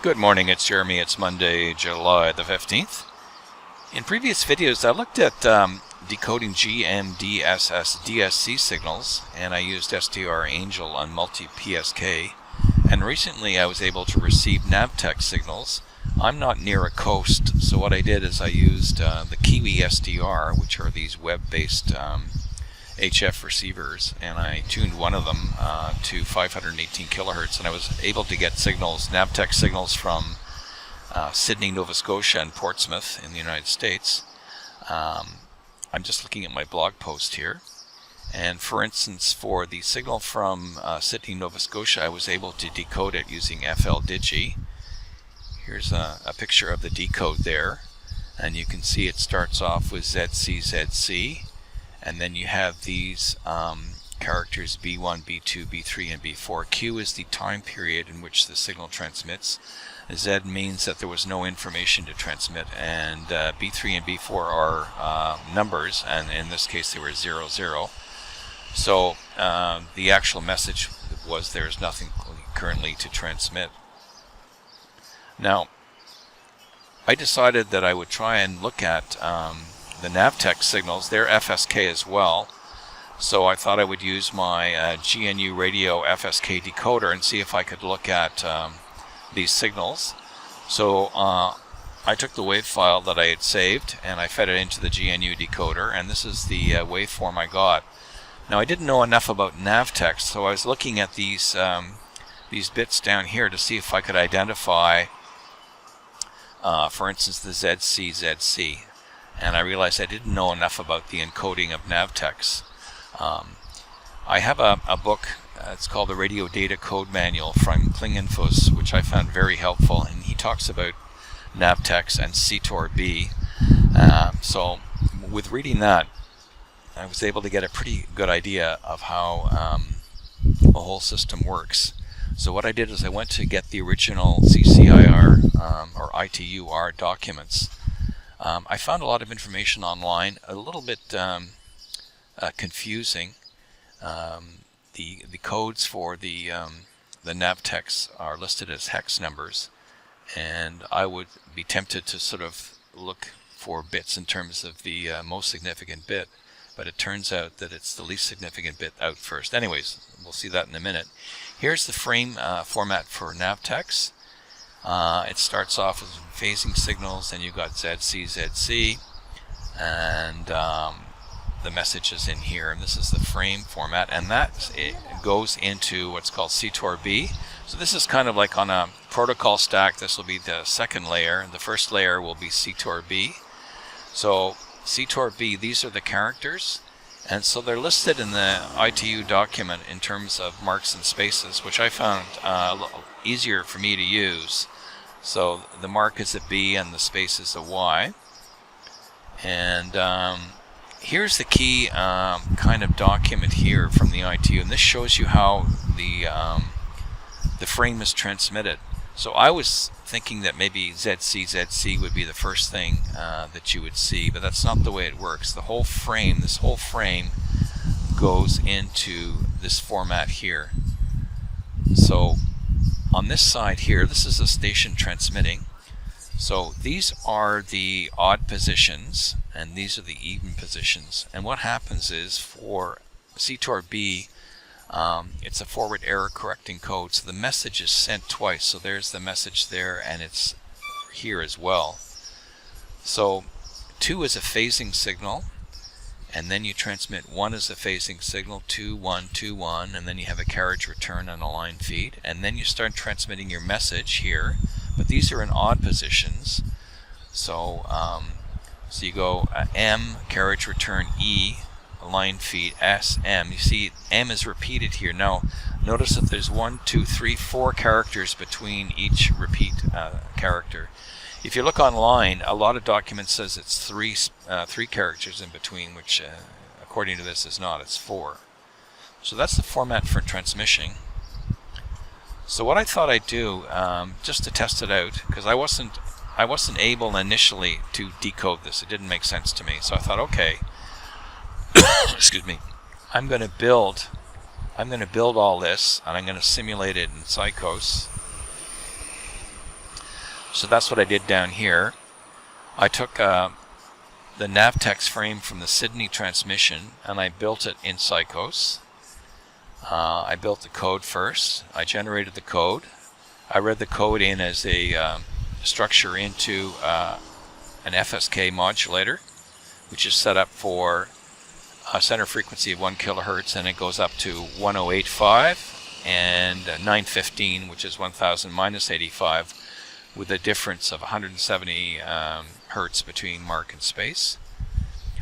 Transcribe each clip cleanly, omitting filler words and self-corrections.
Good morning, it's Jeremy. It's Monday, July the 15th. In previous videos, I looked at decoding GMDSS DSC signals, and I used STR Angel on multi-PSK. And recently I was able to receive NAVTEX signals. I'm not near a coast, so what I did is I used the Kiwi SDR, which are these web-based HF receivers, and I tuned one of them to 518 kilohertz, and I was able to get signals, NAVTEX signals from Sydney, Nova Scotia and Portsmouth in the United States. I'm just looking at my blog post here, and for instance, for the signal from Sydney, Nova Scotia, I was able to decode it using FLDigi. Here's a picture of the decode there, and you can see it starts off with ZC, and then you have these characters B1, B2, B3, and B4. Q is the time period in which the signal transmits. Z means that there was no information to transmit, and B3 and B4 are numbers, and in this case they were 0, 0. So the actual message was there's nothing currently to transmit. Now, I decided that I would try and look at the NAVTEX signals. They're FSK as well, so I thought I would use my GNU Radio FSK decoder and see if I could look at these signals. So I took the wave file that I had saved and I fed it into the GNU decoder, and this is the waveform I got. Now, I didn't know enough about NAVTEX, so I was looking at these bits down here to see if I could identify, for instance, the ZC, and I realized I didn't know enough about the encoding of NAVTEX. I have a book, it's called the Radio Data Code Manual from Klingenfuss, which I found very helpful, and he talks about NAVTEX and SITOR-B. So with reading that, I was able to get a pretty good idea of how a whole system works. So what I did is I went to get the original CCIR or ITUR documents. I found a lot of information online, a little bit confusing. The codes for the NAVTEX are listed as hex numbers, and I would be tempted to sort of look for bits in terms of the most significant bit, but it turns out that it's the least significant bit out first. Anyways, we'll see that in a minute. Here's the frame format for NAVTEX. It starts off with phasing signals, and you've got ZC, and the message is in here, and this is the frame format, and it goes into what's called SITOR-B. So this is kind of like on a protocol stack. This will be the second layer, and the first layer will be SITOR-B. So SITOR-B, these are the characters, and so they're listed in the ITU document in terms of marks and spaces, which I found easier for me to use. So the mark is a B and the space is a Y. And here's the key kind of document here from the ITU, and this shows you how the frame is transmitted. So I was thinking that maybe ZC would be the first thing that you would see, but that's not the way it works. The whole frame, this whole frame goes into this format here. So on this side here, this is a station transmitting. So these are the odd positions, and these are the even positions. And what happens is for SITOR-B, it's a forward error correcting code, so the message is sent twice. So there's the message there, and it's here as well. So 2 is a phasing signal, and then you transmit 1 as a phasing signal, 2, 1, 2, 1, and then you have a carriage return and a line feed, and then you start transmitting your message here, but these are in odd positions. So so you go M, carriage return E, line feed S, M. You see M is repeated here. Now notice that there's 1, 2, 3, 4 characters between each repeat character. If you look online, a lot of documents says it's 3 characters in between, which according to this is not, it's 4. So that's the format for transmission. So what I thought I'd do, just to test it out, because I wasn't able initially to decode this, it didn't make sense to me. So I thought, okay, excuse me, I'm going to build all this, and I'm going to simulate it in Scicos. So that's what I did down here. I took the NAVTEX frame from the Sydney transmission and I built it in Scicos. I built the code first. I generated the code. I read the code in as a structure into an FSK modulator, which is set up for a center frequency of 1 kilohertz, and it goes up to 1085 and 915, which is 1000 minus 85, with a difference of 170 hertz between mark and space.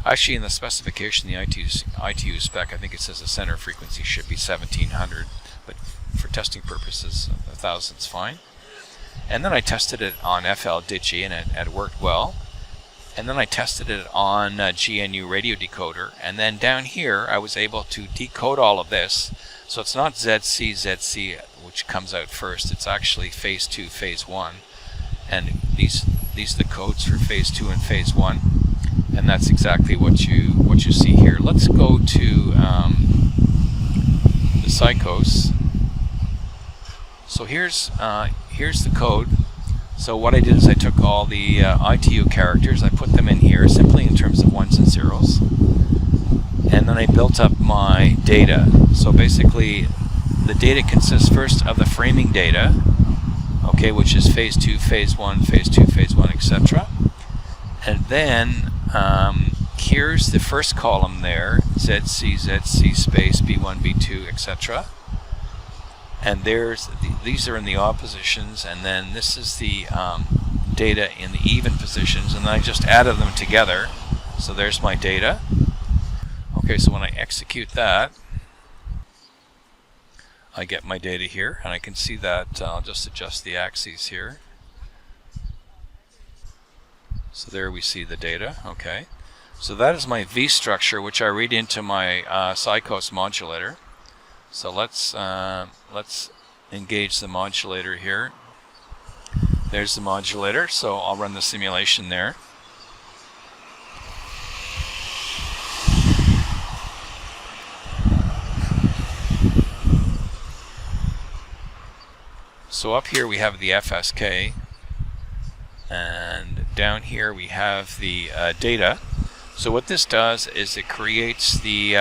Actually, in the specification, the ITU spec, I think it says the center frequency should be 1700, but for testing purposes, 1000 is fine. And then I tested it on FL-Digi, and it worked well. And then I tested it on GNU Radio decoder, and then down here I was able to decode all of this. So it's not ZC, which comes out first. It's actually phase 2, phase 1, and these are the codes for phase 2 and phase 1, and that's exactly what you see here. Let's go to the Scicos. So here's the code. So what I did is I took all the ITU characters, I put them in here simply in terms of ones and zeros, and then I built up my data. So basically the data consists first of the framing data, okay, which is phase 2, phase 1, phase 2, phase 1, etc. And then here's the first column there, ZC, space, B1, B2, etc. And these are in the odd positions, and then this is the data in the even positions, and then I just added them together. So there's my data. Okay, so when I execute that, I get my data here, and I can see that. I'll just adjust the axes here. So there we see the data. Okay, so that is my V structure, which I read into my Scicos modulator. So let's engage the modulator here. There's the modulator, so I'll run the simulation there. So up here we have the FSK, and down here we have the data. So what this does is it creates the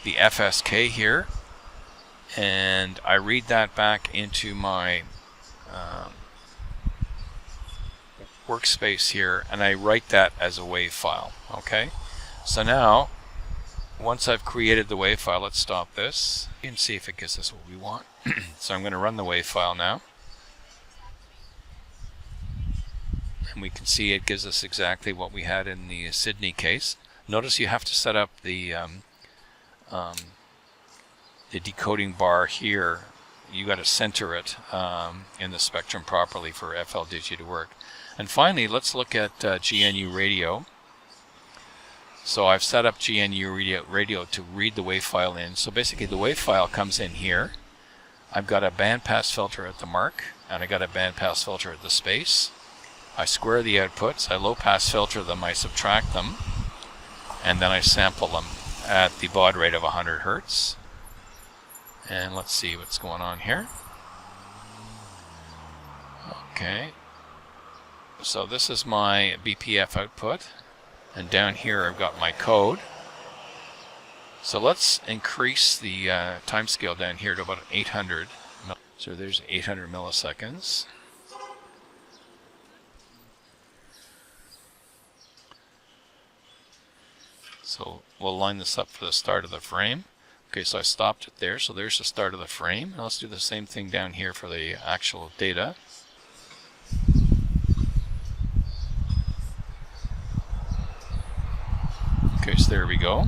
FSK here, and I read that back into my workspace here, and I write that as a WAV file. Okay, so now once I've created the WAV file, let's stop this and see if it gives us what we want. So I'm going to run the WAV file now, and we can see it gives us exactly what we had in the Sydney case. Notice you have to set up the decoding bar here. You got to center it in the spectrum properly for FL-Digi to work. And finally, let's look at GNU Radio. So I've set up GNU Radio to read the WAV file in. So basically the WAV file comes in here. I've got a bandpass filter at the mark, and I got a bandpass filter at the space. I square the outputs, I low pass filter them, I subtract them, and then I sample them at the baud rate of 100 Hertz. And let's see what's going on here. Okay, so this is my BPF output, and down here I've got my code. So let's increase the timescale down here to about 800. So there's 800 milliseconds. So we'll line this up for the start of the frame. Okay, so I stopped it there, so there's the start of the frame. Now let's do the same thing down here for the actual data. Okay, so there we go.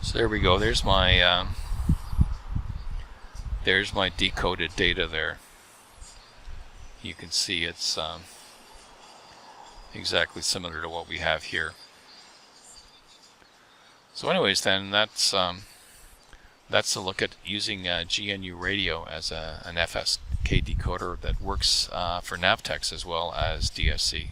So there we go. There's my decoded data there. You can see it's exactly similar to what we have here. So anyways, then that's That's a look at using GNU Radio as an FSK decoder that works for NAVTEX as well as DSC.